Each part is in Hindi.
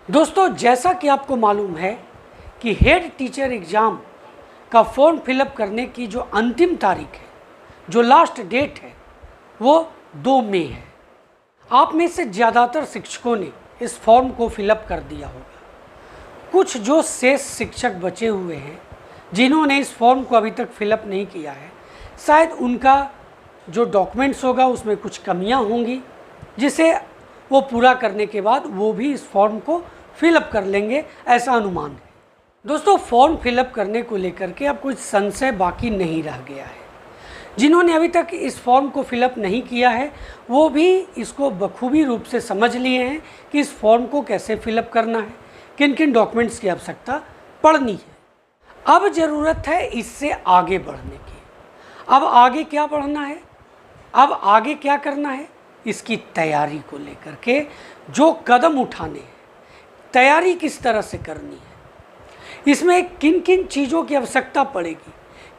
दोस्तों, जैसा कि आपको मालूम है कि हेड टीचर एग्ज़ाम का फॉर्म फिलअप करने की जो अंतिम तारीख है, जो लास्ट डेट है, वो 2 मई है। आप में से ज़्यादातर शिक्षकों ने इस फॉर्म को फिलअप कर दिया होगा। कुछ जो शेष शिक्षक बचे हुए हैं, जिन्होंने इस फॉर्म को अभी तक फिलअप नहीं किया है, शायद उनका जो डॉक्यूमेंट्स होगा उसमें कुछ कमियां होंगी, जिसे वो पूरा करने के बाद वो भी इस फॉर्म को फिलअप कर लेंगे, ऐसा अनुमान है। दोस्तों, फॉर्म फिलअप करने को लेकर के अब कुछ संशय बाकी नहीं रह गया है। जिन्होंने अभी तक इस फॉर्म को फिलअप नहीं किया है, वो भी इसको बखूबी रूप से समझ लिए हैं कि इस फॉर्म को कैसे फिलअप करना है, किन किन डॉक्यूमेंट्स की आवश्यकता पड़नी है। अब ज़रूरत है इससे आगे बढ़ने की। अब आगे क्या बढ़ना है, अब आगे क्या करना है, इसकी तैयारी को लेकर के जो कदम उठाने हैं, तैयारी किस तरह से करनी है, इसमें किन किन चीज़ों की आवश्यकता पड़ेगी,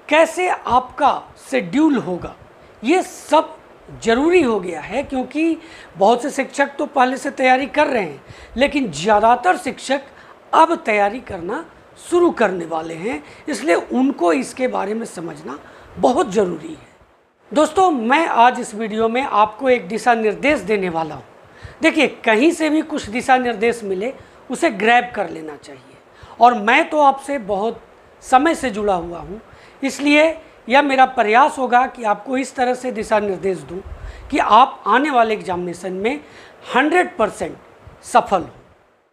कैसे आपका शेड्यूल होगा, ये सब ज़रूरी हो गया है। क्योंकि बहुत से शिक्षक तो पहले से तैयारी कर रहे हैं, लेकिन ज़्यादातर शिक्षक अब तैयारी करना शुरू करने वाले हैं, इसलिए उनको इसके बारे में समझना बहुत ज़रूरी है। दोस्तों, मैं आज इस वीडियो में आपको एक दिशा निर्देश देने वाला हूँ। देखिए, कहीं से भी कुछ दिशा निर्देश मिले उसे ग्रैब कर लेना चाहिए, और मैं तो आपसे बहुत समय से जुड़ा हुआ हूँ, इसलिए यह मेरा प्रयास होगा कि आपको इस तरह से दिशा निर्देश दूँ कि आप आने वाले एग्जामिनेशन में 100% सफल हो।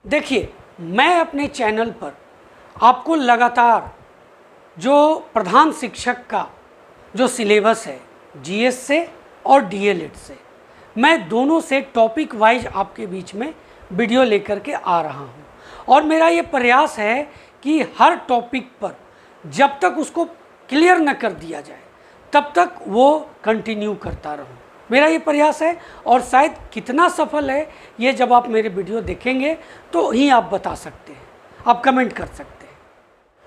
देखिए, मैं अपने चैनल पर आपको लगातार जो प्रधान शिक्षक का जो सिलेबस है, जीएस से और डीएलएड से, मैं दोनों से टॉपिक वाइज आपके बीच में वीडियो लेकर के आ रहा हूं, और मेरा ये प्रयास है कि हर टॉपिक पर जब तक उसको क्लियर न कर दिया जाए तब तक वो कंटिन्यू करता रहूं। मेरा ये प्रयास है, और शायद कितना सफल है ये जब आप मेरे वीडियो देखेंगे तो ही आप बता सकते हैं, आप कमेंट कर सकते हैं।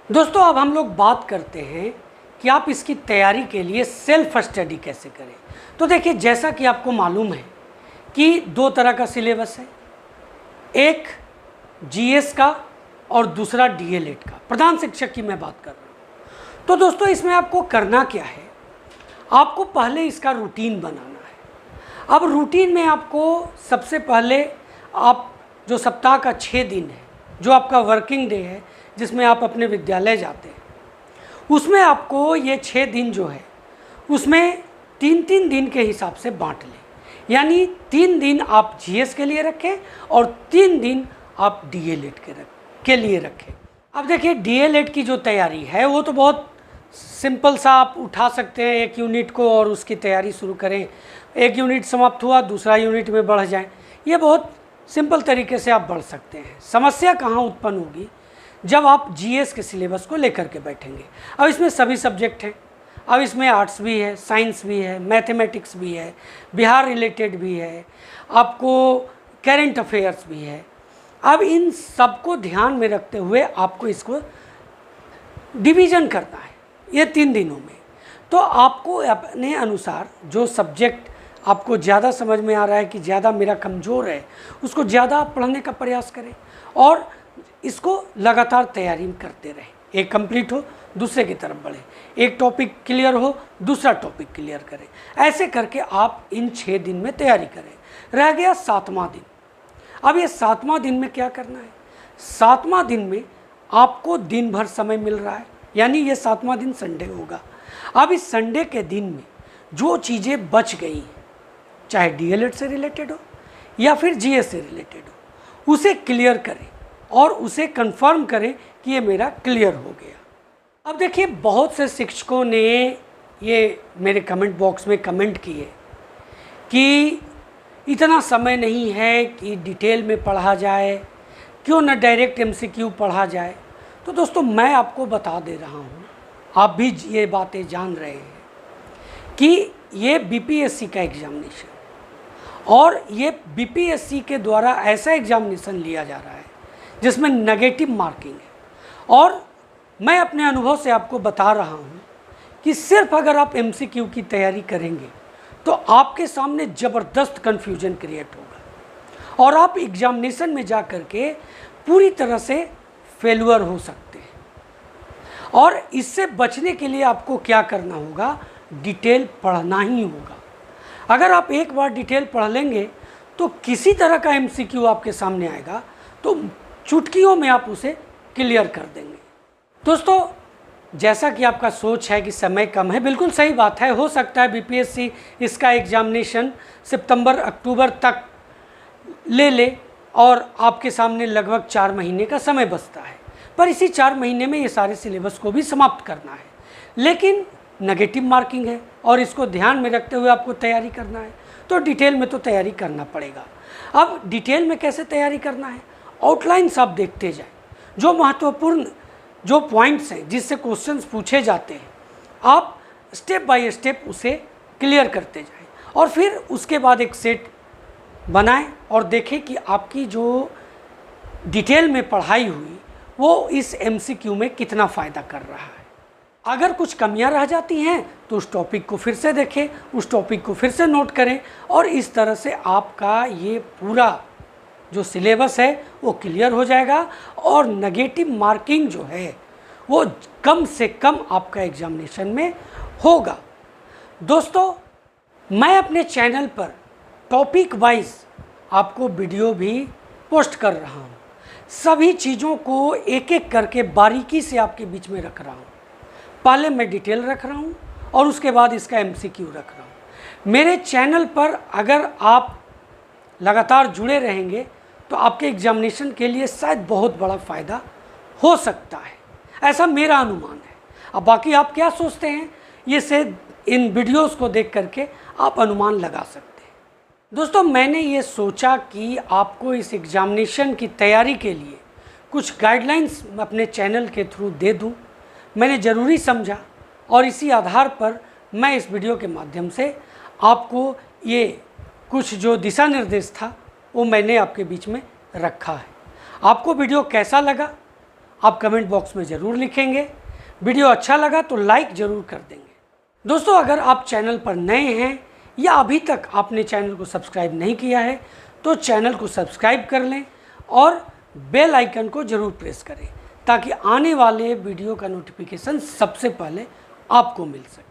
दोस्तों, अब हम लोग बात करते हैं कि आप इसकी तैयारी के लिए सेल्फ स्टडी कैसे करें। तो देखिए, जैसा कि आपको मालूम है कि 2 तरह का सिलेबस है, एक जीएस का और दूसरा डीएलएड का। प्रधान शिक्षक की मैं बात कर रहा हूँ। तो दोस्तों, इसमें आपको करना क्या है, आपको पहले इसका रूटीन बनाना है। अब रूटीन में आपको सबसे पहले आप जो सप्ताह का 6 दिन है, जो आपका वर्किंग डे है, जिसमें आप अपने विद्यालय जाते हैं, उसमें आपको ये 6 दिन जो है उसमें 3-3 दिन के हिसाब से बांट लें। यानी 3 दिन आप जीएस के लिए रखें और 3 दिन आप डीएलएड के लिए रखें। अब देखिए, डीएलएड की जो तैयारी है वो तो बहुत सिंपल सा, आप उठा सकते हैं एक यूनिट को और उसकी तैयारी शुरू करें। एक यूनिट समाप्त हुआ, दूसरा यूनिट में बढ़ जाएं। ये बहुत सिंपल तरीके से आप बढ़ सकते हैं। समस्या कहाँ उत्पन्न होगी, जब आप जीएस के सिलेबस को लेकर के बैठेंगे। अब इसमें सभी सब्जेक्ट हैं, अब इसमें आर्ट्स भी है, साइंस भी है, मैथमेटिक्स भी है, बिहार रिलेटेड भी है, आपको करेंट अफेयर्स भी है। अब इन सबको ध्यान में रखते हुए आपको इसको डिवीज़न करना है ये 3 दिनों में। तो आपको अपने अनुसार जो सब्जेक्ट आपको ज़्यादा समझ में आ रहा है कि ज़्यादा मेरा कमज़ोर है, उसको ज़्यादा आप पढ़ने का प्रयास करें और इसको लगातार तैयारी करते रहें। एक कंप्लीट हो, दूसरे की तरफ बढ़े, एक टॉपिक क्लियर हो, दूसरा टॉपिक क्लियर करें। ऐसे करके आप इन 6 दिन में तैयारी करें। रह गया 7वां दिन। अब ये 7वां दिन में क्या करना है, 7वां दिन में आपको दिन भर समय मिल रहा है, यानी ये 7वां दिन संडे होगा। अब इस संडे के दिन में जो चीज़ें बच गई हैं, चाहे डीएलएड से रिलेटेड हो या फिर जीएस से रिलेटेड हो, उसे क्लियर करें और उसे कंफर्म करें कि ये मेरा क्लियर हो गया। अब देखिए, बहुत से शिक्षकों ने ये मेरे कमेंट बॉक्स में कमेंट किए कि इतना समय नहीं है कि डिटेल में पढ़ा जाए, क्यों न डायरेक्ट एमसीक्यू पढ़ा जाए। तो दोस्तों, मैं आपको बता दे रहा हूँ, आप भी ये बातें जान रहे हैं कि ये बीपीएससी का एग्ज़ामिनेशन, और ये बीपीएससी के द्वारा ऐसा एग्ज़ामिनेशन लिया जा रहा है जिसमें नेगेटिव मार्किंग है। और मैं अपने अनुभव से आपको बता रहा हूँ कि सिर्फ अगर आप एमसीक्यू की तैयारी करेंगे तो आपके सामने ज़बरदस्त कन्फ्यूजन क्रिएट होगा, और आप एग्जामिनेशन में जा कर के पूरी तरह से फेलुअर हो सकते हैं। और इससे बचने के लिए आपको क्या करना होगा, डिटेल पढ़ना ही होगा। अगर आप एक बार डिटेल पढ़ लेंगे तो किसी तरह का MCQ आपके सामने आएगा तो चुटकियों में आप उसे क्लियर कर देंगे। दोस्तों, जैसा कि आपका सोच है कि समय कम है, बिल्कुल सही बात है। हो सकता है BPSC इसका एग्जामिनेशन सितंबर अक्टूबर तक ले और आपके सामने लगभग 4 महीने का समय बचता है, पर इसी 4 महीने में ये सारे सिलेबस को भी समाप्त करना है। लेकिन नेगेटिव मार्किंग है और इसको ध्यान में रखते हुए आपको तैयारी करना है, तो डिटेल में तो तैयारी करना पड़ेगा। अब डिटेल में कैसे तैयारी करना है, आउटलाइंस आप देखते जाएं, जो महत्वपूर्ण जो पॉइंट्स हैं जिससे क्वेश्चंस पूछे जाते हैं, आप स्टेप बाय स्टेप उसे क्लियर करते जाएं और फिर उसके बाद एक सेट बनाएं और देखें कि आपकी जो डिटेल में पढ़ाई हुई वो इस MCQ में कितना फ़ायदा कर रहा है। अगर कुछ कमियां रह जाती हैं तो उस टॉपिक को फिर से देखें, उस टॉपिक को फिर से नोट करें और इस तरह से आपका ये पूरा जो सिलेबस है वो क्लियर हो जाएगा और नेगेटिव मार्किंग जो है वो कम से कम आपका एग्जामिनेशन में होगा। दोस्तों, मैं अपने चैनल पर टॉपिक वाइज आपको वीडियो भी पोस्ट कर रहा हूँ। सभी चीज़ों को एक एक करके बारीकी से आपके बीच में रख रहा हूँ। पहले मैं डिटेल रख रहा हूँ और उसके बाद इसका MCQ रख रहा हूँ। मेरे चैनल पर अगर आप लगातार जुड़े रहेंगे तो आपके एग्जामिनेशन के लिए शायद बहुत बड़ा फ़ायदा हो सकता है, ऐसा मेरा अनुमान है। अब बाकी आप क्या सोचते हैं, ये से इन वीडियोस को देख करके आप अनुमान लगा सकते हैं। दोस्तों, मैंने ये सोचा कि आपको इस एग्जामिनेशन की तैयारी के लिए कुछ गाइडलाइंस अपने चैनल के थ्रू दे दूं। मैंने ज़रूरी समझा और इसी आधार पर मैं इस वीडियो के माध्यम से आपको ये कुछ जो दिशा निर्देश था वो मैंने आपके बीच में रखा है। आपको वीडियो कैसा लगा आप कमेंट बॉक्स में ज़रूर लिखेंगे। वीडियो अच्छा लगा तो लाइक ज़रूर कर देंगे। दोस्तों, अगर आप चैनल पर नए हैं या अभी तक आपने चैनल को सब्सक्राइब नहीं किया है तो चैनल को सब्सक्राइब कर लें और बेल आइकन को ज़रूर प्रेस करें ताकि आने वाले वीडियो का नोटिफिकेशन सबसे पहले आपको मिल सके।